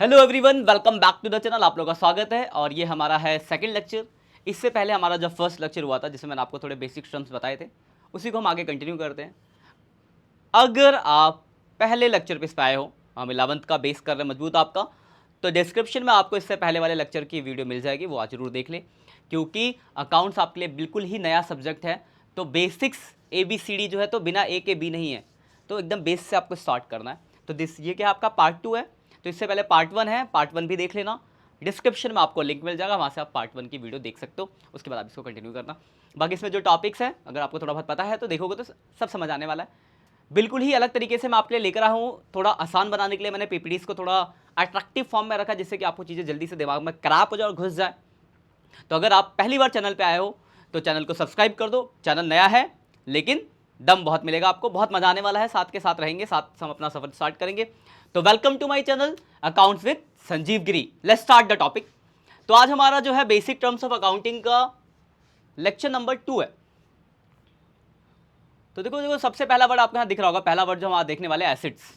Hello everyone, welcome back to the channel. आप लोगों का स्वागत है और ये हमारा है सेकंड लेक्चर। इससे पहले हमारा जब फर्स्ट लेक्चर हुआ था जिसमें मैंने आपको थोड़े बेसिक टर्म्स बताए थे, उसी को हम आगे कंटिन्यू करते हैं। अगर आप पहले लेक्चर पे आए हो, हम 11th का बेस कर रहे हैं मजबूत आपका, तो डिस्क्रिप्शन में आपको इससे पहले वाले लेक्चर की वीडियो मिल जाएगी, वो आज जरूर देख लें, क्योंकि अकाउंट्स आपके लिए बिल्कुल ही नया सब्जेक्ट है। तो बेसिक्स ABCD जो है तो बिना A के B नहीं है, तो एकदम बेस से आपको स्टार्ट करना है। तो ये क्या आपका पार्ट 2 है, तो इससे पहले पार्ट 1 है, पार्ट 1 भी देख लेना। डिस्क्रिप्शन में आपको लिंक मिल जाएगा, वहाँ से आप पार्ट 1 की वीडियो देख सकते हो, उसके बाद आप इसको कंटिन्यू करना। बाकी इसमें जो टॉपिक्स हैं अगर आपको थोड़ा बहुत पता है तो देखोगे तो सब समझ आने वाला है। बिल्कुल ही अलग तरीके से मैं आपके लिए लेकर आया हूँ, थोड़ा आसान बनाने के लिए मैंने PPTs को थोड़ा अट्रैक्टिव फॉर्म में रखा, जिससे कि आपको चीज़ें जल्दी से दिमाग में क्रैप हो जाए और घुस जाए। तो अगर आप पहली बार चैनल पे आए हो तो चैनल को सब्सक्राइब कर दो। चैनल नया है लेकिन दम बहुत मिलेगा आपको, बहुत मजा आने वाला है, साथ के साथ रहेंगे, साथ हम अपना सफर स्टार्ट करेंगे। तो welcome to my channel accounts with Sanjeev Giri. Let's start the topic. तो आज हमारा जो है बेसिक टर्म्स ऑफ अकाउंटिंग का लेक्चर नंबर 2 है। तो देखो सबसे पहला वर्ड आपको यहाँ दिख रहा होगा, पहला वर्ड जो हम आज देखने वाले एसेट्स।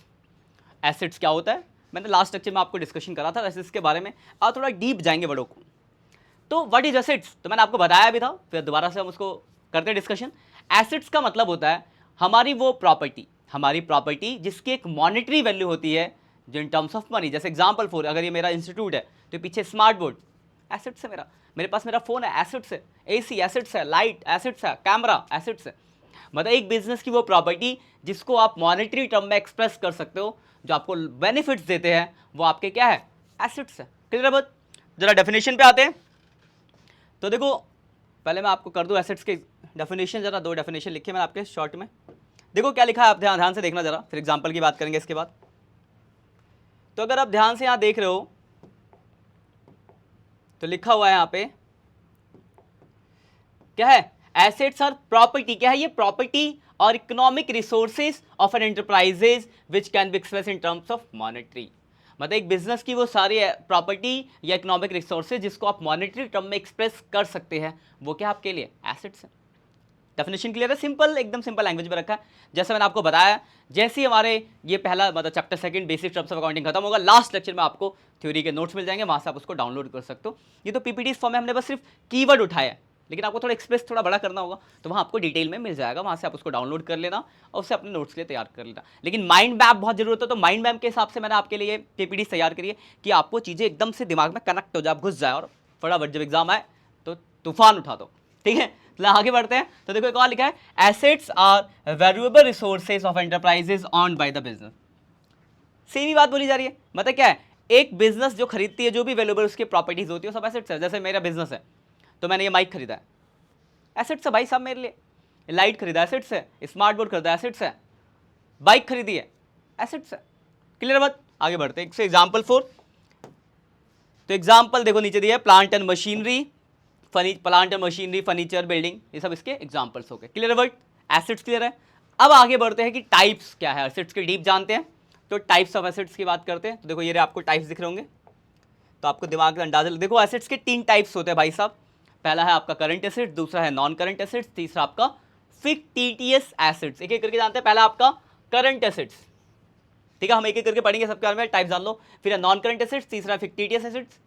एसेट्स क्या होता है, मैंने लास्ट लेक्चर में आपको डिस्कशन करा था एसेट्स के बारे में। आज थोड़ा डीप जाएंगे वर्डों को। तो व्हाट इज एसेट्स, तो मैंने आपको बताया भी था, फिर दोबारा से हम उसको करते हैं डिस्कशन। एसेट्स का मतलब होता है हमारी वो प्रॉपर्टी जिसकी एक मॉनेटरी वैल्यू होती है, जो इन टर्म्स ऑफ मनी। जैसे एग्जांपल फॉर, अगर ये मेरा इंस्टीट्यूट है तो पीछे स्मार्ट बोर्ड एसेट्स है, मेरे पास मेरा फोन है एसेट्स है, AC एसेट्स है, लाइट एसेट्स है, कैमरा एसेट्स है। मतलब एक बिजनेस की वो प्रॉपर्टी जिसको आप मॉनेटरी टर्म में एक्सप्रेस कर सकते हो, जो आपको बेनिफिट्स देते हैं, वो आपके क्या है, एसेट्स है। क्लियर है बात? जरा डेफिनेशन पे आते हैं। तो देखो पहले मैं आपको कर दूं एसेट्स के डेफिनेशन, जरा 2 डेफिनेशन लिखे मैंने आपके शॉर्ट में। देखो क्या लिखा है, आप ध्यान से देखना जरा, फिर एग्जांपल की बात करेंगे इसके बाद। तो अगर आप ध्यान से यहां देख रहे हो तो लिखा हुआ है यहां पे क्या है, एसेट्स आर प्रॉपर्टी। क्या है ये, प्रॉपर्टी और economic resources of an enterprises which can be express in terms of monetary. मतलब एक बिजनेस की वो सारी प्रॉपर्टी या इकोनॉमिक रिसोर्सेज जिसको आप मॉनेटरी टर्म में एक्सप्रेस कर सकते हैं, वो क्या आपके लिए एसेट्स है। डेफिनेशन क्लियर है, सिंपल, एकदम सिंपल लैंग्वेज में रखा है। जैसे मैंने आपको बताया, जैसे ही हमारे ये पहला मतलब chapter second basic terms of accounting खत्म होगा, लास्ट लेक्चर में आपको थ्योरी के नोट्स मिल जाएंगे, वहां से आप उसको डाउनलोड कर सकते हो। ये तो PPT फॉर्म में हमने बस सिर्फ कीवर्ड उठाया है, लेकिन आपको थोड़ा एक्सप्रेस थोड़ा बड़ा करना होगा, तो वहाँ आपको डिटेल में मिल जाएगा, वहाँ से आप उसको डाउनलोड कर लेना और उससे अपने नोट्स के लिए तैयार कर लेना। लेकिन माइंड मैप बहुत जरूरत है, तो माइंड मैप के हिसाब से मैंने आपके लिए PPT तैयार करी है कि आपको चीज़ें एकदम से दिमाग में कनेक्ट हो जाए, आप घुस जाए और फटाफट जब एग्जाम आए तो तूफान उठा दो। ठीक है, तो आगे बढ़ते हैं। तो देखो एक और लिखा है, assets are valuable resources of enterprises owned by the business. Same ही बात बोली जा रही है, मतलब क्या है, एक बिजनेस जो खरीदती है, जो भी वैल्यूएबल उसकी प्रॉपर्टीज होती है, सब एसेट्स है। जैसे मेरा बिजनेस है तो मैंने ये माइक खरीदा है, एसेट्स है भाई साहब मेरे लिए। लाइट खरीदा एसेट्स है, स्मार्ट बोर्ड खरीदा एसेट्स है, बाइक खरीदी है एसेट्स है। क्लियर बात? आगे बढ़ते हैं। एग्जाम्पल 4, तो एग्जाम्पल देखो नीचे दिया है, plant and machinery, furniture, building, ये सब इसके एग्जाम्पल्स हो गए। क्लियर वर्ड, एसेट्स क्लियर है। अब आगे बढ़ते हैं कि टाइप्स क्या है, एसेट्स के डीप जानते हैं, तो टाइप्स ऑफ एसेट्स की बात करते हैं। तो देखो ये आपको टाइप्स दिख रहे होंगे, तो आपको दिमाग में अंदाजा, देखो एसेट्स के 3 टाइप्स होते हैं भाई साहब। पहला है आपका करंट एसेट्स, दूसरा है नॉन करंट एसेट्स, तीसरा आपका फिक्टिशियस एसेट्स। एक एक करके जानते हैं। पहला आपका करंट एसेट्स, ठीक है, हम एक एक करके पढ़ेंगे, सबके बारे में टाइप जान लो। फिर है नॉन करंट एसेट्स, तीसरा फिक्टिशियस एसेट्स।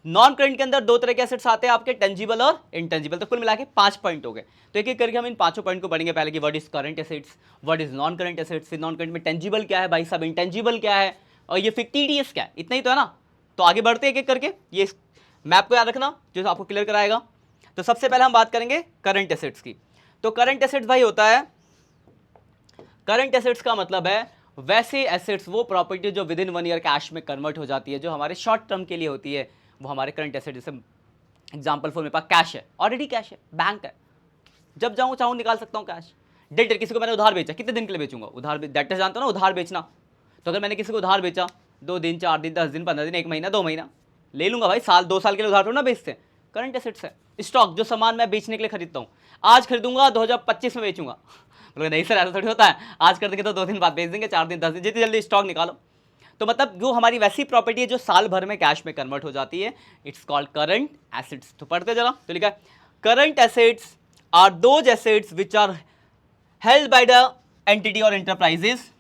नॉन करंट के अंदर 2 तरह के एसेट्स आते हैं आपके, टेंजिबल और इंटेंजिबल। तो कुल मिला के 5 पॉइंट हो गए। तो एक एक करके हम इन 5 पॉइंट को पढ़ेंगे। पहले कि what is current assets, what is non current assets, फिर नॉन करंट में टेंजिबल क्या है भाई साहब, इंटेंजिबल क्या है, और ये फिक्टिशियस क्या है। इतना ही तो है ना। तो आगे बढ़ते एक एक करके, ये मैप को याद रखना जो आपको क्लियर कराएगा। तो सबसे पहले हम बात करेंगे करंट एसेट्स की। तो करंट एसेट्स भाई होता है, करंट एसेट्स का मतलब है वैसे एसेट्स, वो प्रॉपर्टी जो विद इन 1 ईयर कैश में कन्वर्ट हो जाती है, जो हमारे शॉर्ट टर्म के लिए होती है, वो हमारे करंट एसेट। जैसे एग्जांपल फॉर, मेरे पास कैश है, ऑलरेडी कैश है, बैंक है, जब जाऊँ चाहूँ निकाल सकता हूँ कैश। डेटर, किसी को मैंने उधार बेचा, कितने दिन के लिए बेचूंगा उधार, डेटर जानते हो ना उधार बेचना। तो अगर मैंने किसी को उधार बेचा 2 दिन, 4 दिन, 10 दिन, 15 दिन, 1 महीना, 2 महीना, ले लूंगा भाई, साल 2 साल के लिए उधार थोड़ा ना बेचते हैं, करंट एसेट्स है। स्टॉक, जो सामान मैं बेचने के लिए खरीदता हूँ, आज खरीदूंगा 2025 में बेचूंगा, नहीं सर ऐसा थोड़ी होता है, आज कर देंगे तो 2 दिन बाद बेच देंगे, 4 दिन, 10 दिन, जितनी जल्दी स्टॉक निकालो। तो मतलब जो हमारी वैसी प्रॉपर्टी है जो साल भर में कैश में कन्वर्ट हो जाती है, इट्स कॉल्ड करंट एसेट्स। तो पढ़ते जरा, तो लिखा है current assets are those assets which are held by the entity और enterprises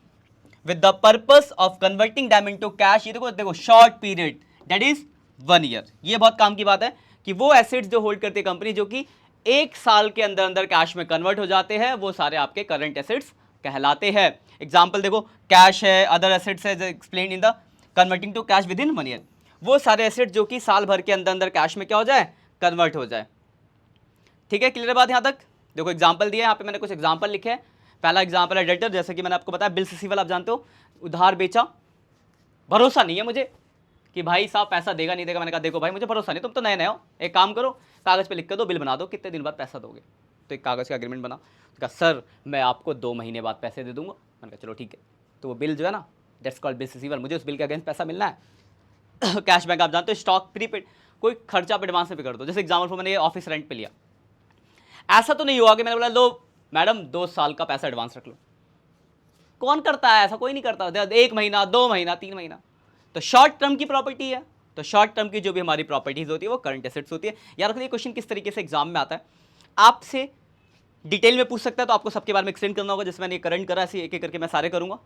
with the purpose of converting them into cash. ये देखो देखो short period that is 1 year. ये बहुत काम की बात है कि वो एसेट्स जो होल्ड करती है कंपनी जो कि 1 साल के अंदर अंदर कैश में कन्वर्ट हो जाते हैं, वो सारे आपके करंट एसेट्स कहलाते हैं। एग्जाम्पल देखो, कैश है, अदर एसेट्स है explain in the converting to cash within 1 year. वो सारे एसेट्स जो कि साल भर के अंदर अंदर कैश में क्या हो जाए, कन्वर्ट हो जाए। ठीक है, क्लियर बात यहाँ तक? देखो एग्जाम्पल दिया है यहाँ पे, मैंने कुछ एग्जाम्पल लिखे हैं। पहला एग्जाम्पल है डेटर, जैसे कि मैंने आपको बताया बिल रिसीवेबल, आप जानते हो उधार बेचा, भरोसा नहीं है मुझे कि भाई साहब पैसा देगा नहीं देगा। मैंने कहा देखो भाई मुझे भरोसा नहीं, तुम तो नए नए हो, एक काम करो कागज़ पे लिख कर दो, बिल बना दो, कितने दिन बाद पैसा दोगे। तो एक कागज़ का एग्रीमेंट बना, कहा सर मैं आपको 2 महीने बाद पैसे दे दूंगा। मैंने कहा चलो ठीक है। तो वो बिल जो है ना, दैट्स कॉल्ड बिल रिसीवेबल, मुझे उस बिल के अगेंस्ट पैसा मिलना है। कैश बैंक आप जानते हो स्टॉक प्रीपेड, कोई खर्चा आप एडवांस में पे कर दो। जैसे एग्जाम्पल फॉर मैंने ये ऑफिस रेंट पे लिया, ऐसा तो नहीं हुआ कि मैंने बोला लो मैडम 2 साल का पैसा एडवांस रख लो। कौन करता है ऐसा? कोई नहीं करता। 1 महीना, 2 महीना, 3 महीना। तो शॉर्ट टर्म की प्रॉपर्टी है, तो शॉर्ट टर्म की जो भी हमारी प्रॉपर्टीज होती है वो करंट एसेट्स होती है। याद रखिए क्वेश्चन किस तरीके से एग्जाम में आता है, आपसे डिटेल में पूछ सकता है, तो आपको सबके बारे में एक्सप्लेन करना होगा। जैसे मैंने करंट करा, ऐसे एक एक करके मैं सारे करूंगा,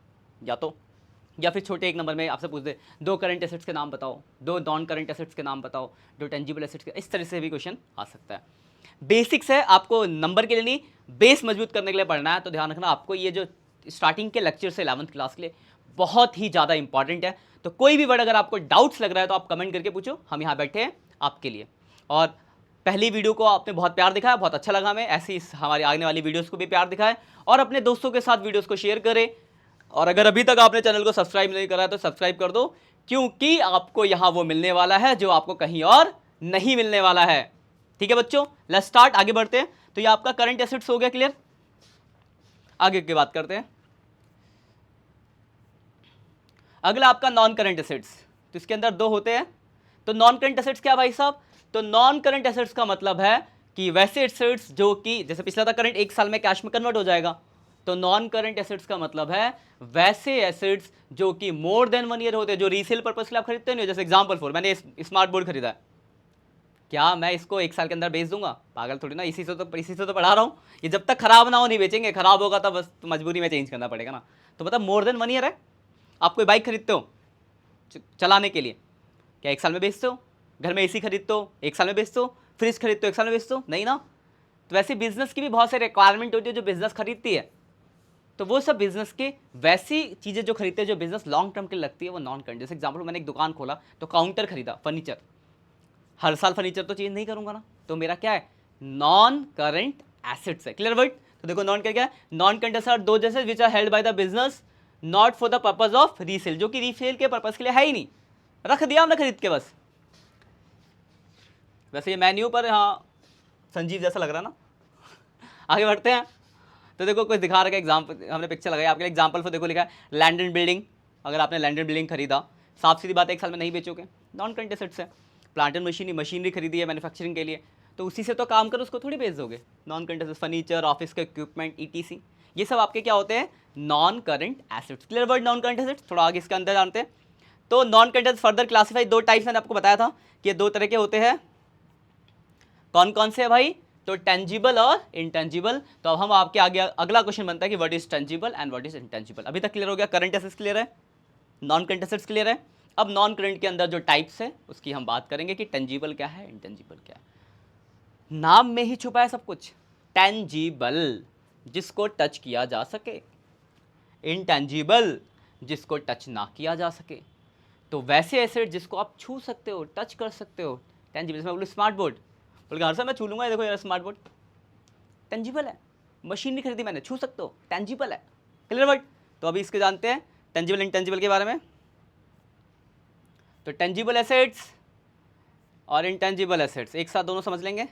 या फिर छोटे एक नंबर में आपसे पूछ दे 2 करंट एसेट्स के नाम बताओ, 2 नॉन करंट एसेट्स के नाम बताओ, 2 टेंजिबल एसेट्स के, इस तरह से भी क्वेश्चन आ सकता है। बेसिक्स है, आपको नंबर के लिए नहीं, बेस मजबूत करने के लिए पढ़ना है। तो ध्यान रखना, आपको ये जो स्टार्टिंग के लेक्चर से 11th क्लास के लिए बहुत ही ज़्यादा इंपॉर्टेंट है। तो कोई भी वर्ड अगर आपको डाउट्स लग रहा है तो आप कमेंट करके पूछो, हम यहाँ बैठे हैं आपके लिए। और पहली वीडियो को आपने बहुत प्यार दिखाया, बहुत अच्छा लगा हमें, ऐसी हमारी आने वाली वीडियोस को भी प्यार दिखाएं और अपने दोस्तों के साथ वीडियोस को शेयर करें। और अगर अभी तक आपने चैनल को सब्सक्राइब नहीं करा है तो सब्सक्राइब कर दो, क्योंकि आपको यहाँ वो मिलने वाला है जो आपको कहीं और नहीं मिलने वाला है। ठीक है बच्चों, लेट्स स्टार्ट, आगे बढ़ते हैं। तो ये आपका करंट एसेट्स हो गया क्लियर। आगे की बात करते हैं। अगला आपका नॉन करंट एसेट्स, तो इसके अंदर 2 होते हैं। तो नॉन करंट एसेट्स क्या भाई साहब? तो नॉन करंट एसेट्स का मतलब है कि वैसे एसेट्स जो कि, जैसे पिछला था करंट, 1 साल में कैश में कन्वर्ट हो जाएगा। तो नॉन करंट एसेट्स का मतलब है वैसे एसेट्स जो कि मोर देन 1 ईयर होते हैं, जो रीसेल पर्पस के लिए आप खरीदते नहीं हो। जैसे एग्जांपल फॉर, मैंने स्मार्ट बोर्ड खरीदा है, क्या मैं इसको 1 साल के अंदर बेच दूंगा? पागल थोड़ी ना, इसी से तो पढ़ा रहा हूँ। ये जब तक खराब ना हो नहीं बेचेंगे, खराब होगा तब बस मजबूरी में चेंज करना पड़ेगा ना। तो मतलब मोर देन 1 ईयर है, आप कोई बाइक खरीदते हो चलाने के लिए, क्या 1 साल में बेचते हो? घर में एसी खरीदते हो 1 साल में बेचते हो? फ्रिज खरीदते हो 1 साल में बेचते हो? नहीं ना। तो वैसे बिजनेस की भी बहुत सारी रिक्वायरमेंट होती है जो बिजनेस खरीदती है। तो वो सब बिजनेस के वैसी चीज़ें जो खरीदते हैं जो बिजनेस लॉन्ग टर्म के लिए लगती है, वो नॉन करंट। जैसे एग्जाम्पल, मैंने एक दुकान खोला तो काउंटर खरीदा, फर्नीचर, हर साल फर्नीचर तो चेंज नहीं करूंगा ना, तो मेरा क्या है, नॉन करंट एसेट्स है। Clear word? तो देखो नॉन क्या है, नॉन करंट एसेट्स आर दो जैसे which are held by the business not for the purpose of resale, जो कि रीसेल के पर्पज के लिए है ही नहीं, रख दिया हमने खरीद के बस। वैसे ये मेन्यू पर हाँ संजीव जैसा लग रहा ना। आगे बढ़ते हैं। तो देखो कुछ दिखा रखा है एग्जाम्पल, हमने पिक्चर लगाई आपके लिए। एग्जाम्पल पर देखो लिखा है लैंड एंड बिल्डिंग। अगर आपने लैंड एंड बिल्डिंग खरीदा, साफ सीधी बात है 1 साल में नहीं बेचोगे, नॉन करंट एसेट्स है। प्लांट एंड मशीनरी खरीदी है मैन्युफैक्चरिंग के लिए, तो उसी से तो काम करो, उसको थोड़ी बेच दोगे। Non current assets, furniture, office का इक्विपमेंट, ईटीसी, ये सब आपके क्या होते हैं, non current assets. Clear word non current assets. थोड़ा आगे इसके अंदर जानते हैं। तो non current assets further classify 2 types मैंने आपको बताया था कि ये 2 तरह के होते हैं। कौन कौन से है भाई? तो टेंजिबल और इंटेंजिबल। तो अब हम आपके आगे अगला क्वेश्चन बनता है कि what is tangible and what is intangible. अभी तक क्लियर हो गया, करंट एसेट्स क्लियर है, नॉन करंट एसेट्स क्लियर है। अब नॉन करंट के अंदर जो टाइप्स है उसकी हम बात करेंगे कि टेंजिबल क्या है, इंटेंजिबल क्या है। नाम में ही छुपा है सब कुछ। टेंजिबल जिसको टच किया जा सके, इंटेंजिबल जिसको टच ना किया जा सके। तो वैसे एसेट जिसको आप छू सकते हो, टच कर सकते हो, टेंजिबल। मैं बोलूँ स्मार्ट बोर्ड, बोल हर समय मैं छू लूंगा, ये देखो यार स्मार्ट बोर्ड टेंजिबल है। मशीन नहीं खरीदी मैंने, छू सकते हो, टेंजिबल है। Clear word? तो अभी इसके जानते हैं टेंजिबल इंटेंजिबल के बारे में। तो टेंजिबल एसेट्स और इंटेंजिबल एसेट्स एक साथ दोनों समझ लेंगे।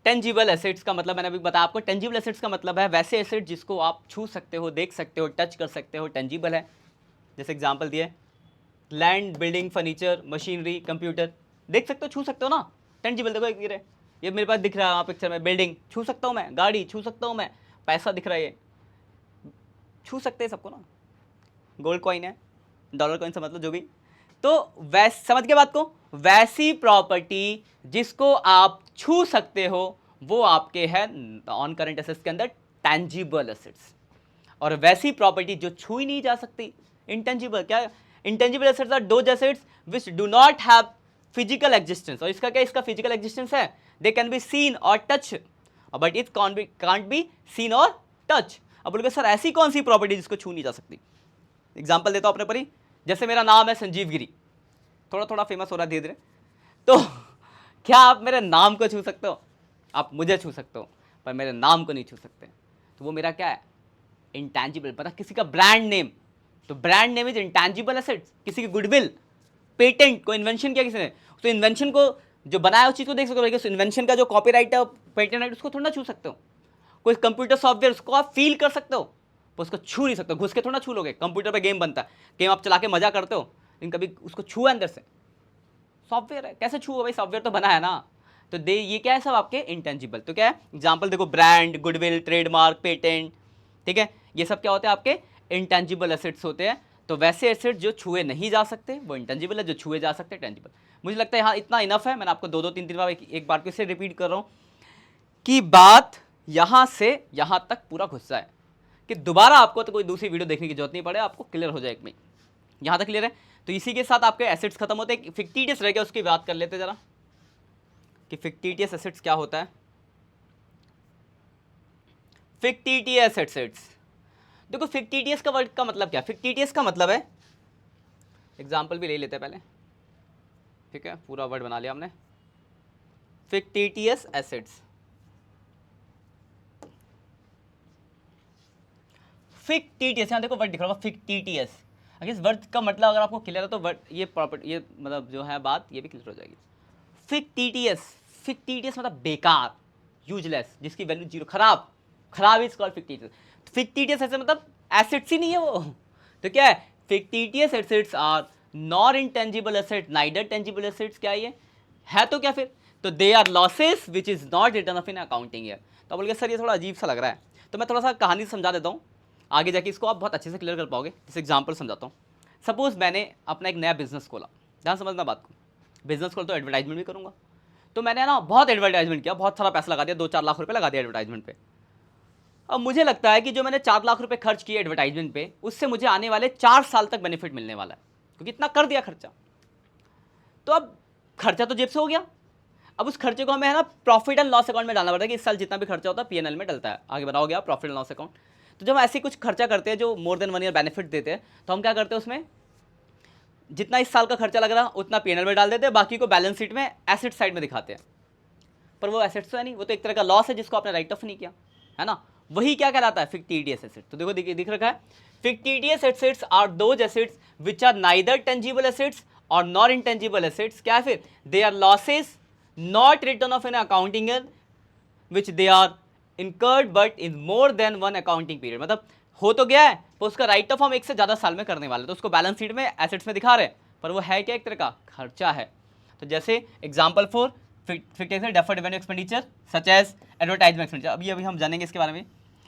टेंजिबल एसेट्स का मतलब मैंने अभी बताया आपको, टेंजिबल एसेट्स का मतलब है वैसे एसेट जिसको आप छू सकते हो, देख सकते हो, टच कर सकते हो, टेंजिबल है। जैसे एग्जांपल दिए land, building, furniture, machinery, computer, देख सकते हो, छू सकते हो ना, टेंजिबल। देखो ये मेरे पास दिख रहा है पिक्चर में, बिल्डिंग छू सकता हूँ मैं, गाड़ी छू सकता हूँ मैं, पैसा दिख रहा है, ये छू सकते हैं सबको ना। गोल्ड कॉइन है, डॉलर कॉइन से मतलब जो भी, तो समझ के बात को, वैसी प्रॉपर्टी जिसको आप छू सकते हो वो आपके है नॉन करंट एसेट्स के अंदर टेंजिबल एसेट्स, और वैसी प्रॉपर्टी जो छू ही नहीं जा सकती इंटेंजिबल। क्या intangible assets are those assets which do not have physical existence, और इसका क्या, इसका फिजिकल एग्जिस्टेंस है, दे कैन बी सीन और touch, but it can't be seen और टच। अब बोलोगे सर ऐसी कौन सी प्रॉपर्टी जिसको छू नहीं जा सकती? एग्जाम्पल देता हूं अपने पर ही, जैसे मेरा नाम है संजीव गिरी, थोड़ा थोड़ा फेमस हो रहा है धीरे धीरे, तो क्या आप मेरे नाम को छू सकते हो? आप मुझे छू सकते हो पर मेरे नाम को नहीं छू सकते, तो वो मेरा क्या है, इंटैंजिबल। पता किसी का ब्रांड नेम, तो brand name is intangible assets. किसी की गुडविल, पेटेंट, को इन्वेंशन किया किसी ने, तो इन्वेंशन को जो बनाया उस चीज को देख सकते हो, इन्वेंशन का जो कॉपीराइट है, पेटेंट राइट, उसको थोड़ा ना छू सकते हो। कोई कंप्यूटर सॉफ्टवेयर, उसको आप फील कर सकते हो पर उसको छू नहीं सकते, घुस के थोड़ा छू लोगे। कंप्यूटर पे गेम बनता है, गेम आप चला के मजा करते हो, लेकिन कभी उसको छू अंदर से, सॉफ्टवेयर है, कैसे छू भाई, सॉफ्टवेयर तो बना है ना। तो ये क्या है, सब आपके इंटेंजिबल। तो क्या है एग्जांपल देखो, ब्रांड, गुडविल, ट्रेडमार्क, पेटेंट, ठीक है, ये सब क्या होते हैं आपके इंटेंजिबल एसेट्स होते हैं। तो वैसे एसेट जो छुए नहीं जा सकते वो इंटेंजिबल है, जो छुए जा सकते हैं टेंजिबल। मुझे लगता है हाँ इतना इनफ है, मैंने आपको दो दो तीन तीन बार एक बार फिर से रिपीट कर रहा हूँ कि बात यहाँ से यहाँ तक पूरा घुस जाए, कि दोबारा आपको तो कोई दूसरी वीडियो देखने की जरूरत नहीं पड़े, आपको क्लियर हो जाए एक में। यहाँ तक क्लियर है? तो इसी के साथ आपके एसेट्स खत्म होते हैं। फिक्टिटियस रह गया, उसकी बात कर लेते जरा कि फिक्टिटियस एसेट्स क्या होता है। फिक्टिटियस एसेट्स, देखो फिक्टिटियस का वर्ड का मतलब क्या, फिक्टिटियस का मतलब है, एग्जांपल भी ले लेते हैं पहले, ठीक है, पूरा वर्ड बना लिया हमने। फिक्टिटियस एसेट्स, फिक्टिटियस, यहाँ देखो वर्ड दिख रहा होगा फिक्टिटियस। अगर इस वर्ड का मतलब अगर आपको क्लियर है तो वर्ड ये प्रॉपर्टी, ये मतलब जो है बात, ये भी क्लियर हो जाएगी। फिक्टिटियस, फिक्टिटियस मतलब बेकार, यूजलेस, जिसकी वैल्यू जीरो, खराब, खराब इज कॉल्ड फिक्टिटियस। फिक्टिटियस ऐसे मतलब एसेट्स ही नहीं है वो, तो क्या है, fictitious assets are non intangible asset neither tangible assets. क्या ये है तो क्या फिर, तो they are losses which is not return of in accounting year. तो बोल गया सर ये थोड़ा अजीब सा लग रहा है, तो मैं थोड़ा सा कहानी समझा देता हूँ, आगे जाके इसको आप बहुत अच्छे से क्लियर कर पाओगे। इस एग्जाम्पल समझाता हूँ। सपोज मैंने अपना एक नया बिजनेस खोला, ध्यान समझना बात को, बिजनेस खोला तो एडवर्टाइजमेंट भी करूँगा, तो मैंने ना बहुत एडवर्टाइजमेंट किया, बहुत सारा पैसा लगा दिया, 2-4 लाख रुपए लगा दिया एडवर्टाइजमेंट पे। अब मुझे लगता है कि जो मैंने 4 लाख रुपए खर्च किए एडवर्टाइजमेंट पे, उससे मुझे आने वाले 4 साल तक बेनिफिट मिलने वाला है, क्योंकि इतना कर दिया खर्चा। तो अब खर्चा तो जेब से हो गया, अब उस खर्चे को हमें है ना प्रॉफिट एंड लॉस अकाउंट में डालना पड़ता है कि इस साल जितना भी खर्चा होता है पीएनएल में डलता है, आगे बताओगे आप प्रॉफिट एंड लॉस अकाउंट। तो जब हम ऐसे कुछ खर्चा करते हैं जो मोर देन 1 ईयर बेनिफिट देते हैं, तो हम क्या करते हैं, उसमें जितना इस साल का खर्चा लग रहा उतना पीएनएल में डाल देते हैं, बाकी को बैलेंस शीट में एसेट साइड में दिखाते हैं। पर वो एसेट्स तो है नहीं, वो तो एक तरह का लॉस है जिसको आपने राइट ऑफ नहीं किया, है ना। वही क्या कहलाता है, फिक्टिटियस एसेट। तो देखो दिख रखा है, fictitious assets are those assets which are neither tangible assets और नॉट इंटेंजिबल एसेट्स। क्या है फिर, they are losses not return of in accounting year which they are incurred but in more than 1 accounting period. मतलब हो तो गया है पर उसका राइट ऑफ हम एक से ज़्यादा साल में करने वाले, तो उसको बैलेंस शीट में एसेट्स में दिखा रहे हैं, पर वो है क्या, एक तरह का खर्चा है। तो जैसे example for fictitious deferred revenue expenditure such as advertisement expenditure, अभी हम जानेंगे इसके बारे में।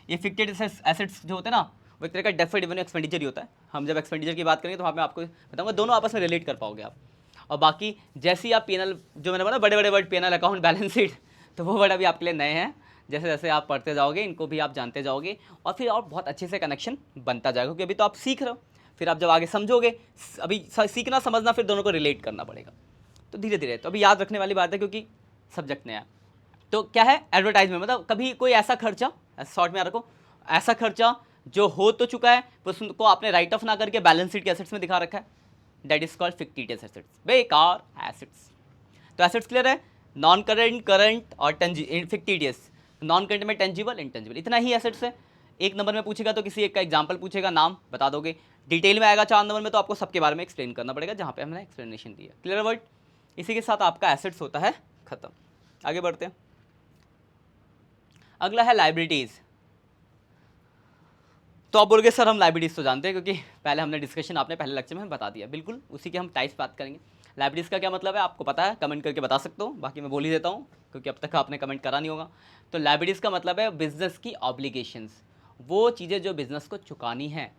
ये फिक्टिटियस एसेट्स जो होते हैं ना, वो एक तरह का डेफर्ड रेवेन्यू एक्सपेंडिचर ही होता है। हम जब एक्सपेंडिचर की बात करेंगे तो वहाँ पे आपको बताऊंगा, दोनों आपस में रिलेट कर पाओगे आप। और बाकी जैसे ही आप पीएनएल, जो मैंने बोला बड़े बड़े word, PNL, account, balance sheet, तो वो वर्ड अभी आपके लिए नए हैं। जैसे जैसे आप पढ़ते जाओगे इनको भी आप जानते जाओगे, और फिर और बहुत अच्छे से कनेक्शन बनता जाएगा, क्योंकि अभी तो आप सीख रहे हो, फिर आप जब आगे समझोगे, अभी सीखना समझना फिर दोनों को रिलेट करना पड़ेगा, तो धीरे धीरे। तो अभी याद रखने वाली बात है क्योंकि सब्जेक्ट नया। तो क्या है एडवर्टाइजमेंट, मतलब कभी कोई ऐसा खर्चा, शॉर्ट में याद रखो, ऐसा खर्चा जो हो तो चुका है पर उसको आपने राइट ऑफ ना करके बैलेंस शीट के एसेट्स में दिखा रखा है, that is called fictitious assets, बेकार एसेट्स। तो एसेट्स क्लियर है, नॉन करंट, करंट और फिक्टिटियस। नॉन करंट में टेंजिबल, इंटेंजिबल, इतना ही एसेट्स है। एक नंबर में पूछेगा तो किसी एक का एग्जाम्पल पूछेगा, नाम बता दोगे। डिटेल में आएगा 4 नंबर में तो आपको सबके बारे में एक्सप्लेन करना पड़ेगा, जहाँ पे हमने एक्सप्लेनेशन दिया। Clear word? इसी के साथ आपका एसेट्स होता है खत्म। आगे बढ़ते हैं, अगला है लाइबिलिटीज। तो आप बोलोगे सर हम लाइबिलिटीज तो जानते हैं, क्योंकि पहले हमने डिस्कशन आपने पहले लेक्चर में बता दिया, बिल्कुल उसी के हम टाइप्स बात करेंगे। लाइबिलिटीज का क्या मतलब है आपको पता है, कमेंट करके बता सकते हो, बाकी मैं बोल ही देता हूँ क्योंकि अब तक आपने कमेंट करा नहीं होगा। तो लाइबिलिटीज का मतलब है बिजनेस की ऑब्लिगेशंस, वो चीज़ें जो बिजनेस को चुकानी है।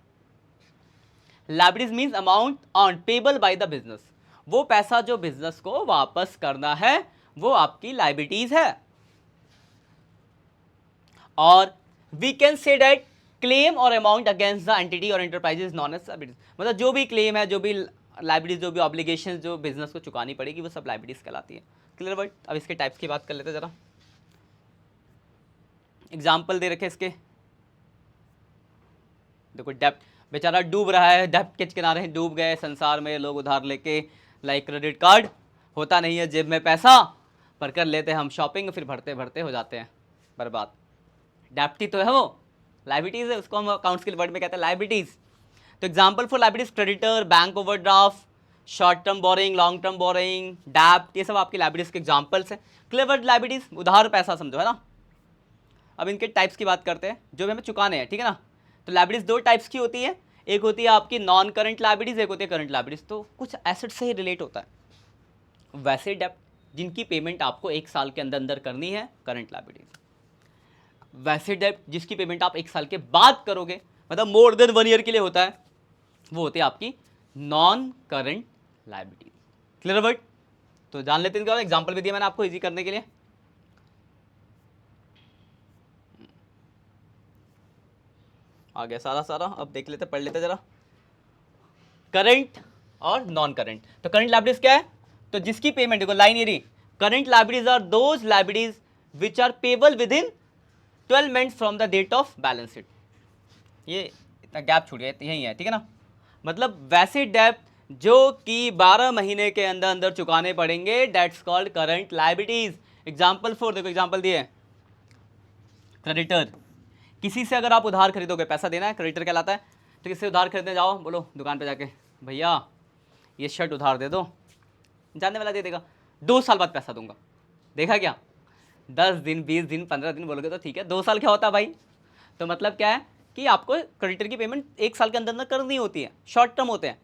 Liabilities means amount on payable by the business, वो पैसा जो बिजनेस को वापस करना है वो आपकी लाइबिलिटीज है। और we can say that claim और अमाउंट अगेंस्ट द एंटिटी और enterprise is known as liabilities, मतलब जो भी क्लेम है, जो भी लाइबिलिटीज, जो भी ऑब्लिगेशन जो बिजनेस को चुकानी पड़ेगी वो सब लाइबिलिटीज कहलाती है। Clear word. अब इसके टाइप्स की बात कर लेते हैं जरा, एग्जाम्पल दे रखे इसके। देखो डेप्ट, बेचारा डूब रहा है, डेप्ट के किनारे डूब गए संसार में, लोग उधार लेके, लाइक क्रेडिट कार्ड, होता नहीं है जेब में पैसा, पर कर लेते हैं हम शॉपिंग, फिर भरते भरते हो जाते हैं बर्बाद। डेप्ट ही तो है वो, लाइबिलिटीज है, उसको हम अकाउंट्स के वर्ड में कहते हैं लाइबिलिटीज। तो example for liabilities creditor, bank overdraft, short term borrowing, long term borrowing, डेप्ट, ये सब आपकी लाइबिलिटीज के एग्जाम्पल्स हैं। क्लियर वर्ड, लाइबिलिटीज उधार पैसा समझो, है ना। अब इनके टाइप्स की बात करते हैं जो भी हमें चुकाने हैं, ठीक है ना। तो लाइबिलिटीज दो टाइप्स की होती है, एक होती है आपकी नॉन करंट लाइबिलिटीज, एक होती है करंट लाइबिलिटीज। तो कुछ एसेट से ही रिलेट होता है। वैसे डेप्ट जिनकी पेमेंट आपको एक साल के अंदर अंदर करनी है, करंट लाइबिलिटीज। वैसे डेप्ट जिसकी पेमेंट आप एक साल के बाद करोगे, मतलब मोर देन 1 ईयर के लिए होता है, वो होती है आपकी non current liabilities. Clear word. तो जान लेते हैं, एग्जाम्पल भी दिया मैंने आपको इजी करने के लिए। आ गया सारा, अब देख लेते, पढ़ लेते जरा, करंट और नॉन करंट। तो करंट लाइबिलिटीज क्या है, तो जिसकी पेमेंट, देखो लाइन ये रही, current liabilities are those liabilities which are payable within 12 months from the date of balance sheet. ये इतना गैप छूट गया, यही है, ठीक है ना। मतलब वैसे डेप्ट जो कि 12 महीने के अंदर अंदर चुकाने पड़ेंगे, debts called current liabilities. Example for, देखो एग्जाम्पल दिए, क्रेडिटर, किसी से अगर आप उधार खरीदोगे, पैसा देना है, क्रेडिटर कहलाता है। तो किसी से उधार खरीदने जाओ, बोलो दुकान पे जाके, भैया ये शर्ट उधार दे दो, जानने वाला दे देगा, 2 साल बाद पैसा दूंगा। देखा क्या, 10 दिन, 20 दिन, 15 दिन बोलोगे तो ठीक है, 2 साल क्या होता है भाई। तो मतलब क्या है कि आपको क्रेडिटर की पेमेंट 1 साल के अंदर अंदर करनी होती है, शॉर्ट टर्म होते हैं।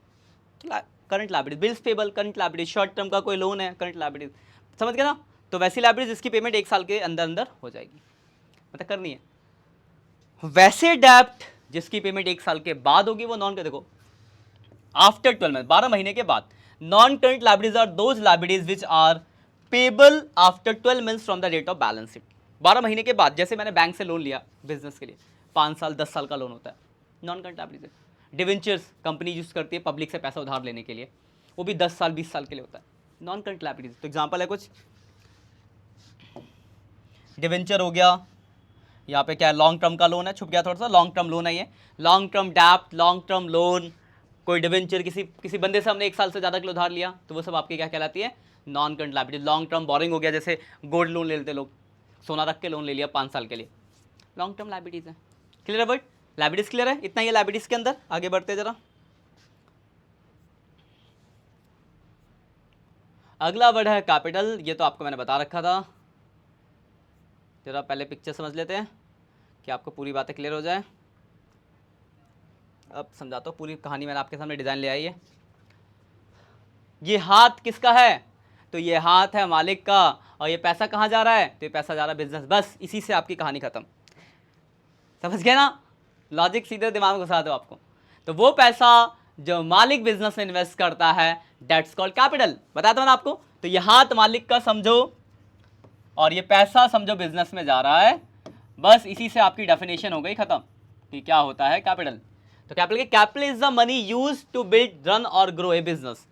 तो current liability, bills payable current liability, short term का कोई लोन है करंट लायबिलिटी, समझ गए ना। तो वैसी लायबिलिटी जिसकी पेमेंट 1 साल के अंदर अंदर हो जाएगी, मतलब करनी है। वैसे डेप्ट जिसकी पेमेंट 1 साल के बाद होगी वो नॉन कर, देखो आफ्टर 12 मंथ, 12 महीने के बाद। Non current liabilities are those liabilities which are payable after 12 months from the date of balance sheet. 12 महीने के बाद, जैसे मैंने बैंक से लोन लिया बिजनेस के लिए, 5 साल 10 साल का लोन होता है, non current liabilities. Debentures company use करती है पब्लिक से पैसा उधार लेने के लिए, वो भी 10 साल 20 साल के लिए होता है, नॉन करंट लायबिलिटीज। तो एग्जाम्पल है कुछ, डिवेंचर हो गया, यहाँ पे क्या है, लॉन्ग टर्म का लोन है, छुप गया थोड़ा सा, लॉन्ग टर्म लोन है ये, लॉन्ग टर्म डेप्ट, लॉन्ग टर्म लोन, कोई डिवेंचर, किसी बंदे से हमने 1 साल से ज़्यादा के लिए उधार लिया, तो वो सब आपकी क्या कहलाती है, non current liability. Long term boring हो गया, जैसे गोल्ड लोन ले लेते लोग, सोना रख के लोन ले लिया 5 साल के लिए, लॉन्ग टर्म लायबिलिटीज है। क्लियर है बट, लायबिलिटीज क्लियर है, इतना ही लायबिलिटीज के अंदर। आगे बढ़ते जरा, अगला वर्ड है कैपिटल। ये तो आपको मैंने बता रखा था, जरा पहले पिक्चर समझ लेते हैं कि आपको पूरी बातें क्लियर हो जाए। अब समझाता हूँ, पूरी कहानी मैंने आपके सामने डिज़ाइन ले आई है। ये हाथ किसका है, तो ये हाथ है मालिक का, और ये पैसा कहाँ जा रहा है, तो ये पैसा जा रहा है बिजनेस। बस इसी से आपकी कहानी खत्म, समझ गए ना, लॉजिक सीधे दिमाग में घुसा दो आपको। तो वो पैसा जो मालिक बिजनेस में इन्वेस्ट करता है, डेट्स कॉल्ड कैपिटल। बताता हूँ ना आपको, तो ये हाथ मालिक का समझो, और ये पैसा समझो बिजनेस में जा रहा है। बस इसी से आपकी डेफिनेशन हो गई खत्म कि क्या होता है कैपिटल। तो capital is the money use to build, run और ग्रो ए बिजनेस।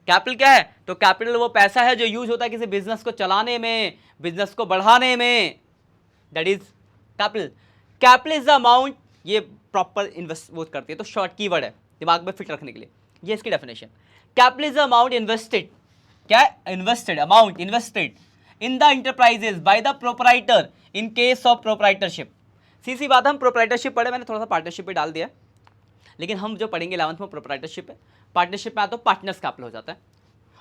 कैपिटल क्या है, तो कैपिटल वो पैसा है जो यूज होता है किसी बिजनेस को चलाने में, बिजनेस को बढ़ाने में, that is capital. Capital is the amount, ये प्रॉपर इन्वेस्ट वो करती है, तो शॉर्ट कीवर्ड है दिमाग में फिट रखने के लिए, ये इसकी definition. Capital is the amount invested, क्या है, invested, amount invested in the enterprises by the proprietor in case of proprietorship. See बात, हम प्रोपराइटरशिप पढ़े, मैंने थोड़ा सा पार्टनरशिप पे डाल दिया, लेकिन हम जो पढ़ेंगे 11th में प्रोपराइटरशिप है। पार्टनरशिप में आता तो पार्टनर्स कैपिटल हो जाता है,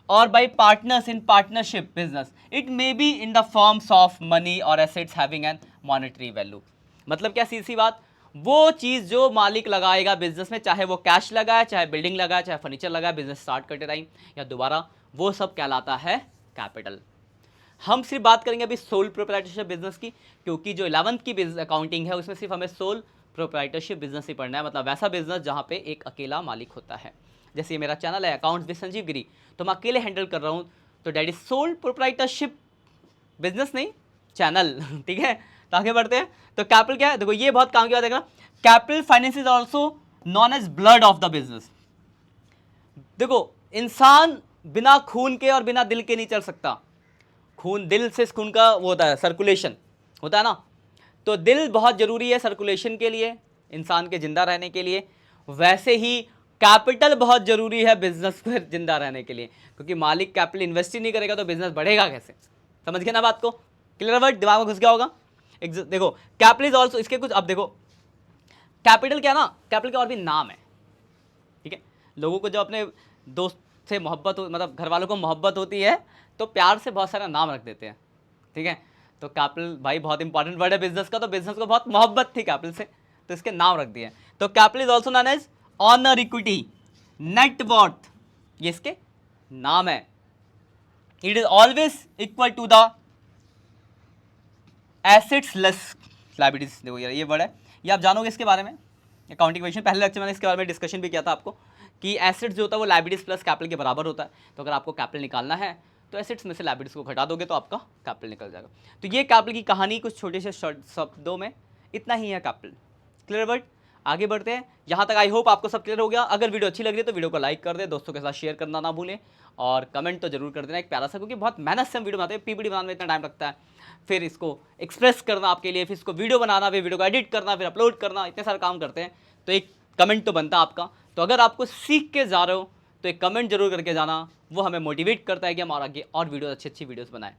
और by partners in partnership business it may be in the forms of money और assets having an monetary value. मतलब क्या, सी बात, वो चीज़ जो मालिक लगाएगा बिजनेस में, चाहे वो कैश लगाए, चाहे बिल्डिंग लगाए, चाहे फर्नीचर लगाए, बिजनेस स्टार्ट करते टाइम या दोबारा, वो सब कहलाता है कैपिटल। हम सिर्फ बात करेंगे अभी सोल प्रोप्राइटरशिप बिजनेस की, क्योंकि जो 11th की अकाउंटिंग है उसमें सिर्फ हमें सोल प्रोप्राइटरशिप बिजनेस ही पढ़ना है, मतलब वैसा बिजनेस जहाँ पे एक अकेला मालिक होता है। जैसे ये मेरा चैनल है अकाउंट्स विद संजीव गिरी, तो मैं अकेले हैंडल कर रहा हूँ, तो that is sole proprietorship business नहीं चैनल। ठीक है, तो आगे बढ़ते हैं। तो कैपिटल क्या है, देखो ये बहुत काम की बात है। Capital finance is also known as blood of the business. देखो इंसान बिना खून के और बिना दिल के नहीं चल सकता। खून, दिल से खून का वो होता है सर्कुलेशन होता है ना, तो दिल बहुत जरूरी है सर्कुलेशन के लिए, इंसान के जिंदा रहने के लिए। वैसे ही कैपिटल बहुत जरूरी है बिजनेस पर जिंदा रहने के लिए, क्योंकि मालिक कैपिटल इन्वेस्ट ही नहीं करेगा तो बिजनेस बढ़ेगा कैसे। समझ गए ना बात को, क्लियर वर्ड दिमाग में घुस गया होगा। देखो कैपिटल इज ऑल्सो, इसके कुछ अब देखो कैपिटल क्या ना, कैपिटल का और भी नाम है। ठीक है, लोगों को जो अपने दोस्त से मोहब्बत हो, मतलब घर वालों को मोहब्बत होती है तो प्यार से बहुत सारा नाम रख देते हैं। ठीक है, तो कैपिटल भाई बहुत इंपॉर्टेंट वर्ड है बिजनेस का, तो बिजनेस को बहुत मोहब्बत थी कैपिटल से, तो इसके नाम रख दिए। तो capital is also known as owner, equity, net worth, ये इसके नाम है। It is always equal to the assets less liabilities. देखो यार ये वर्ड है, ये आप जानोगे इसके बारे में अकाउंटिंग क्वेश्चन, पहले लेक्चर मैंने इसके बारे में डिस्कशन भी किया था आपको कि एसेट्स जो होता है वो लायबिलिटीज प्लस कैपिटल के बराबर होता है। तो अगर आपको कैपिटल निकालना है तो एसेट्स में से लायबिलिटीज को घटा दोगे तो आपका कैपिटल निकल जाएगा। तो ये कैपिटल की कहानी कुछ छोटे से शब्दों में इतना ही है कैपिटल। क्लियर वर्ड, आगे बढ़ते हैं। यहाँ तक आई होप आपको सब क्लियर हो गया। अगर वीडियो अच्छी लग रही है तो वीडियो को लाइक कर दे, दोस्तों के साथ शेयर करना ना भूलें, और कमेंट तो जरूर कर देना एक प्यारा सा, क्योंकि बहुत मेहनत से हम वीडियो बनाते हैं। पीपीटी बनाने में इतना टाइम लगता है, फिर इसको एक्सप्रेस करना आपके लिए, फिर इसको वीडियो बनाना, फिर वीडियो को एडिट करना, फिर अपलोड करना, इतने सारे काम करते हैं, तो एक कमेंट तो बनता है आपका। तो अगर आपको सीख के जा रहे हो तो एक कमेंट जरूर करके जाना, वो हमें मोटिवेट करता है कि हम और आगे और वीडियो अच्छी अच्छी वीडियोस बनाएं।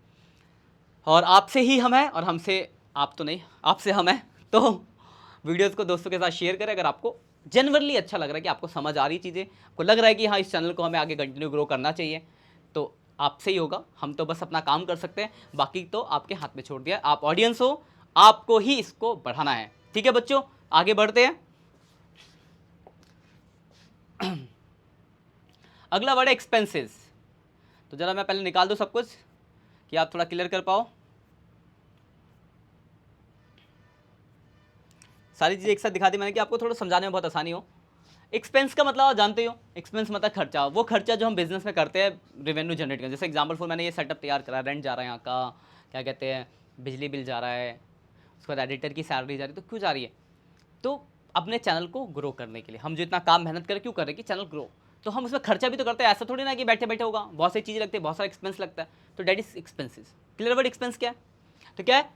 और आपसे ही हम हैं, और हमसे आप तो नहीं, आपसे हम हैं। तो वीडियोस को दोस्तों के साथ शेयर करें। अगर आपको जनरली अच्छा लग रहा है कि आपको समझ आ रही चीज़ें, आपको लग रहा है कि हाँ इस चैनल को हमें आगे कंटिन्यू ग्रो करना चाहिए, तो आपसे ही होगा। हम तो बस अपना काम कर सकते हैं, बाकी तो आपके हाथ में छोड़ दिया। आप ऑडियंस हो, आपको ही इसको बढ़ाना है। ठीक है बच्चों, आगे बढ़ते हैं। अगला वर्ड है एक्सपेंसेस। तो जरा मैं पहले निकाल दूं सब कुछ कि आप थोड़ा क्लियर कर पाओ। सारी चीज़ें एक साथ दिखा दी मैंने कि आपको थोड़ा समझाने में बहुत आसानी हो। एक्सपेंस का मतलब आप जानते हो, एक्सपेंस मतलब खर्चा, वो खर्चा जो हम बिजनेस में करते हैं रेवेन्यू जनरेट करने। जैसे एग्जांपल फॉर मैंने ये सेटअप तैयार करा, रेंट जा रहा है यहाँ का, क्या कहते हैं बिजली बिल जा रहा है, उसके बाद एडिटर की सैलरी जा रही है। तो क्यों जा रही है? तो अपने चैनल को ग्रो करने के लिए। हम जो इतना काम मेहनत करें क्यों कर रहे हैं कि चैनल ग्रो, तो हम उसमें खर्चा भी तो करते हैं। ऐसा थोड़ी ना कि बैठे बैठे होगा, बहुत सारी चीज़ें लगती है, बहुत सारा एक्सपेंस लगता है। तो that is expenses. Clear word expense क्या है? तो क्या है?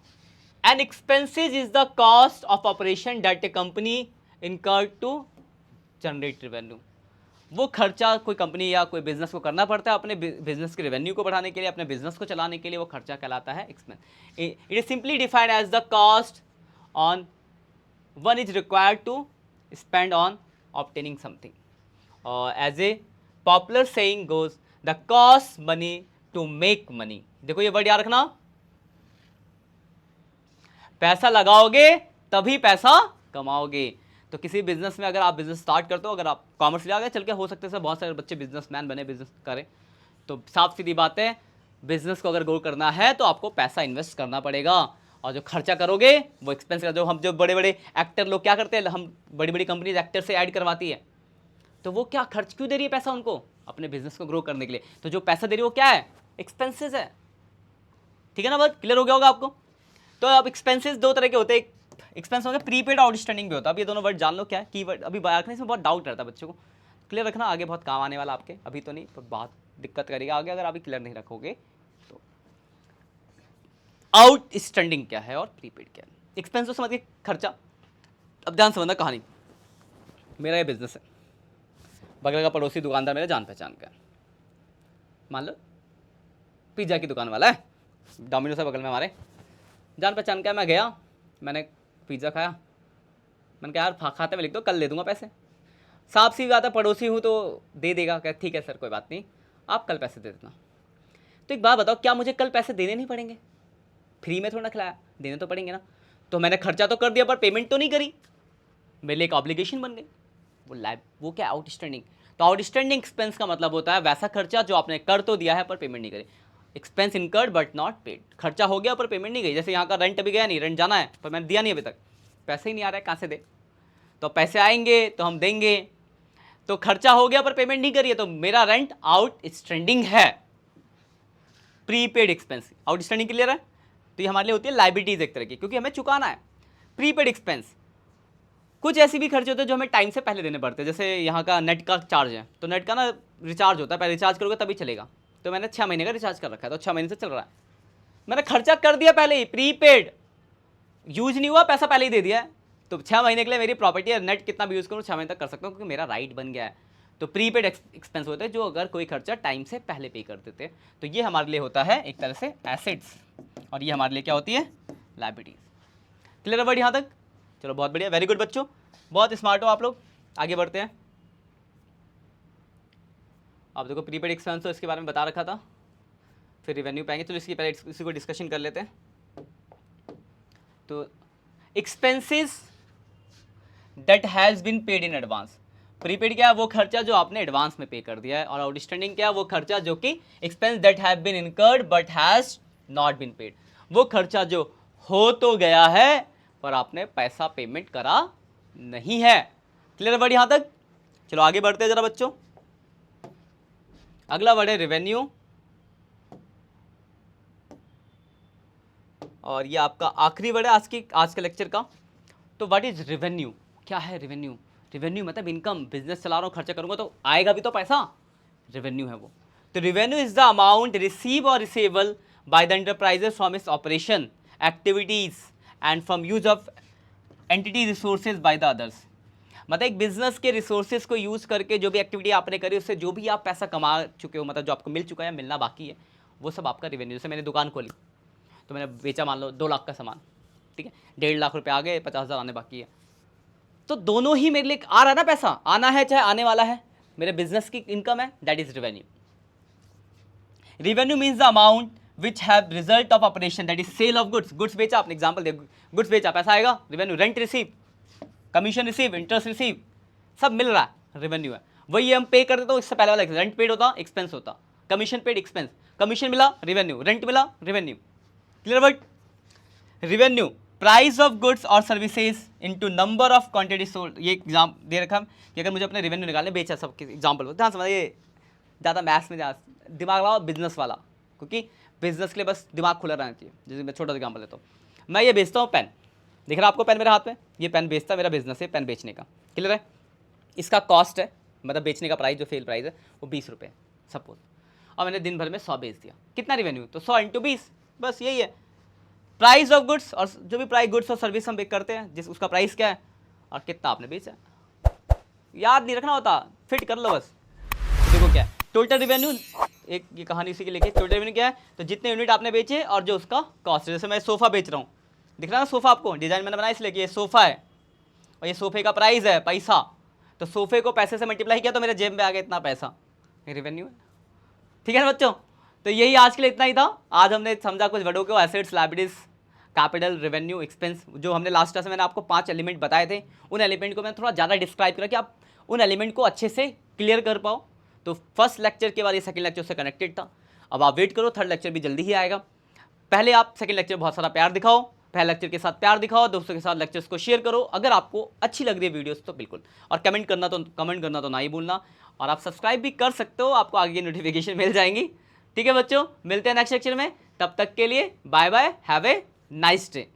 An expenses is the cost of operation that a company incur to generate revenue. वो खर्चा कोई कंपनी या कोई बिजनेस को करना पड़ता है अपने बिजनेस के रेवेन्यू को बढ़ाने के लिए, अपने बिजनेस को चलाने के लिए, वो खर्चा कहलाता है expense. It is simply defined as the cost on one is required to spend on obtaining something, or as a popular saying goes, the cost money to make money। देखो ये वर्ड याद रखना, पैसा लगाओगे तभी पैसा कमाओगे। तो किसी बिजनेस में अगर आप बिजनेस स्टार्ट करते हो, अगर आप कॉमर्स ले आगे चल के हो सकते हैं बहुत सारे बच्चे बिजनेसमैन बने, बिजनेस करें, तो साफ सीधी बात है बिजनेस को अगर ग्रो करना है तो आपको पैसा इन्वेस्ट करना पड़ेगा। और जो खर्चा करोगे वो एक्सपेंस का, जो हम जो बड़े बड़े एक्टर लोग क्या करते हैं, हम बड़ी बड़ी कंपनीज एक्टर से ऐड करवाती है, तो वो क्या खर्च क्यों दे रही है पैसा उनको? अपने बिजनेस को ग्रो करने के लिए। तो जो पैसा दे रही है वो क्या है? एक्सपेंसेस है। ठीक है ना, बात क्लियर हो गया होगा आपको। तो अब एक्सपेंसेस दो तरह के होते हैं, एक्सपेंस हो गया प्रीपेड, आउटस्टैंडिंग भी होता है। अब ये दोनों वर्ड जान लो क्या है, कीवर्ड अभी बात करने इसमें बहुत डाउट रहता है बच्चों को। क्लियर रखना, आगे बहुत काम आने वाला आपके, अभी तो नहीं पर बहुत दिक्कत करेगा आगे अगर आप क्लियर नहीं रखोगे। आउटस्टैंडिंग क्या है और प्रीपेड क्या है? एक्सपेंस तो समझ के खर्चा। अब ध्यान समझना कहानी। मेरा ये बिजनेस है, बगल का पड़ोसी दुकानदार मेरा जान पहचान का है, मान लो पिज्ज़ा की दुकान वाला है, डोमिनोज है बगल में हमारे, जान पहचान का है। मैं गया, मैंने पिज़्ज़ा खाया, मैंने कहा यार खाते में लिख दो, कल दे दूंगा पैसे। साफ सी बात है, पड़ोसी हूँ तो दे देगा, क्या ठीक है सर कोई बात नहीं, आप कल पैसे दे देना। तो एक बात बताओ, क्या मुझे कल पैसे देने नहीं पड़ेंगे? फ्री में थोड़ा ना खिलाया, देने तो पड़ेंगे ना। तो मैंने खर्चा तो कर दिया पर पेमेंट तो नहीं करी, मेरे लिए एक ऑब्लिगेशन बन गई। वो क्या आउटस्टैंडिंग। तो आउटस्टैंडिंग एक्सपेंस का मतलब होता है वैसा खर्चा जो आपने कर तो दिया है पर पेमेंट नहीं करी। Expense incurred but not paid, खर्चा हो गया पर पेमेंट नहीं गई। जैसे यहाँ का रेंट अभी गया नहीं, रेंट जाना है पर मैंने दिया नहीं अभी तक, पैसे ही नहीं आ रहा है, कहाँ से दे? तो पैसे आएंगे तो हम देंगे, तो खर्चा हो गया पर पेमेंट नहीं करिए तो मेरा रेंट आउटस्टैंडिंग है, प्रीपेड एक्सपेंस। आउटस्टैंडिंग क्लियर है? तो ये हमारे लिए होती है लाइबिलिटीज एक तरह की, क्योंकि हमें चुकाना है। प्रीपेड एक्सपेंस, कुछ ऐसी भी खर्च होते हैं जो हमें टाइम से पहले देने पड़ते हैं, जैसे यहाँ का नेट का चार्ज है, तो नेट का ना रिचार्ज होता है, पहले रिचार्ज करोगे तभी चलेगा, तो मैंने 6 महीने का रिचार्ज कर रखा है, तो 6 महीने से चल रहा है, मैंने खर्चा कर दिया पहले ही, प्रीपेड, यूज नहीं हुआ, पैसा पहले ही दे दिया है, तो 6 महीने के लिए मेरी प्रॉपर्टी है, नेट कितना भी यूज़ करूँ 6 महीने तक कर सकता हूँ, क्योंकि मेरा राइट बन गया है। तो प्रीपेड एक्सपेंस होते हैं जो अगर कोई खर्चा टाइम से पहले पे कर देते हैं, तो ये हमारे लिए होता है एक तरह से एसेट्स, और ये हमारे लिए क्या होती है, लायबिलिटीज। क्लियर है वर्ड यहाँ तक? चलो बहुत बढ़िया, वेरी गुड बच्चों, बहुत स्मार्ट हो आप लोग। आगे बढ़ते हैं। आप देखो प्रीपेड एक्सपेंस तो इसके बारे में बता रखा था, फिर रिवेन्यू पाएंगे, चलो इसकी पहले इसी को डिस्कशन कर लेते हैं। तो expenses that has been paid in advance, prepaid क्या है, वो खर्चा जो आपने एडवांस में पे कर दिया है, और आउटस्टैंडिंग क्या है, वो खर्चा जो कि expense that have been incurred but has not been paid, वो खर्चा जो हो तो गया है पर आपने पैसा पेमेंट करा नहीं है। क्लियर वर्ड यहाँ तक? चलो आगे बढ़ते हैं जरा बच्चों। अगला वर्ड है रेवेन्यू, और ये आपका आखिरी वर्ड है आज के लेक्चर का। तो व्हाट इज रेवेन्यू, क्या है रेवेन्यू? रेवेन्यू मतलब इनकम, बिजनेस चला रहा हूँ, खर्चा करूंगा तो आएगा भी तो पैसा, रेवेन्यू है वो। तो revenue is the amount receive और receivable by the enterprises from its operation activities and from use of entity resources by the others, मतलब एक बिजनेस के रिसोर्सेज को यूज़ करके जो भी एक्टिविटी आपने करी उससे जो भी आप पैसा कमा चुके हो, मतलब जो आपको मिल चुका है, मिलना बाकी है, वो सब आपका रेवेन्यू। जैसे मैंने दुकान खोली तो मैंने बेचा मान लो 2 लाख का सामान, ठीक है, 1.5 लाख रुपए आ गए, 50,000 आने बाकी है, तो दोनों ही मेरे लिए आ रहा है ना, पैसा आना है चाहे आने वाला है, मेरे बिजनेस की इनकम है, that is revenue. Revenue means the amount which have result of operation, that is sale of goods, goods बेचा आपने, एग्जाम्पल दे, गुड्स बेचा, पैसा आएगा, revenue. Rent receive, commission receive, interest receive, सब मिल रहा है, रेवेन्यू है। वही हम पे कर देते, तो इससे पहले वाला रेंट पेड होता, एक्सपेंस होता, कमीशन पेड एक्सपेंस, कमीशन मिला रेवेन्यू, रेंट मिला revenue. Clear word? Revenue price of goods और services into number of quantity sold, ये एग्जाम दे रखा कि अगर मुझे अपने रेवेन्यू निकालने, बेचा, सब एग्जाम्पल ध्यान समझिए, ज़्यादा मैथ्स में दिमाग लगाओ बिजनेस वाला, क्योंकि बिजनेस के लिए बस दिमाग खुला रहना चाहिए। जैसे मैं छोटा एग्जाम्पल लेता हूँ, मैं ये बेचता हूँ पेन, दिख रहा है आपको पेन मेरे हाथ में, ये पेन बेचता, मेरा बिजनेस है पेन बेचने का, क्लियर है? इसका कॉस्ट है, मतलब बेचने का प्राइस जो सेल प्राइस है वो 20 रुपये सपोज, और मैंने दिन भर में 100 बेच दिया, कितना रेवेन्यू? तो 100 × 20, बस यही है प्राइस ऑफ गुड्स, और जो भी प्राइस गुड्स और सर्विस हम करते हैं जिस उसका प्राइस क्या है और कितना आपने बेचा, याद नहीं रखना होता, फिट कर लो बस। देखो क्या है टोटल रेवेन्यू, एक ये कहानी इसी के लेके, टोटल रेवेन्यू क्या है, तो जितने यूनिट आपने बेचे और जो उसका कॉस्ट है। जैसे मैं सोफ़ा बेच रहा हूँ, दिख रहा है ना सोफ़ा आपको, डिज़ाइन मैंने बनाया इसलिए कि ये सोफ़ा है और ये सोफ़े का प्राइस है पैसा, तो सोफ़े को पैसे से मल्टीप्लाई किया तो मेरे जेब में आ गया इतना पैसा, ये रेवेन्यू है। ठीक है ना बच्चों? तो यही आज के लिए इतना ही था। आज हमने समझा कुछ वर्डों को, assets, liabilities, capital, revenue, expense, जो हमने लास्ट क्लास में मैंने आपको 5 एलिमेंट बताए थे, उन एलिमेंट को मैंने थोड़ा ज़्यादा डिस्क्राइब करा कि आप उन एलिमेंट को अच्छे से क्लियर कर पाओ। तो फर्स्ट लेक्चर के बाद ये सेकंड लेक्चर से कनेक्टेड था, अब आप वेट करो, थर्ड लेक्चर भी जल्दी ही आएगा। पहले आप सेकंड लेक्चर बहुत सारा प्यार दिखाओ, पहले लेक्चर के साथ प्यार दिखाओ, दोस्तों के साथ लेक्चर्स को शेयर करो, अगर आपको अच्छी लग रही है वीडियोस तो बिल्कुल, और कमेंट करना तो ना ही भूलना, और आप सब्सक्राइब भी कर सकते हो, आपको आगे की नोटिफिकेशन मिल जाएंगी। ठीक है बच्चों, मिलते हैं नेक्स्ट लेक्चर में, तब तक के लिए bye bye, have a nice day.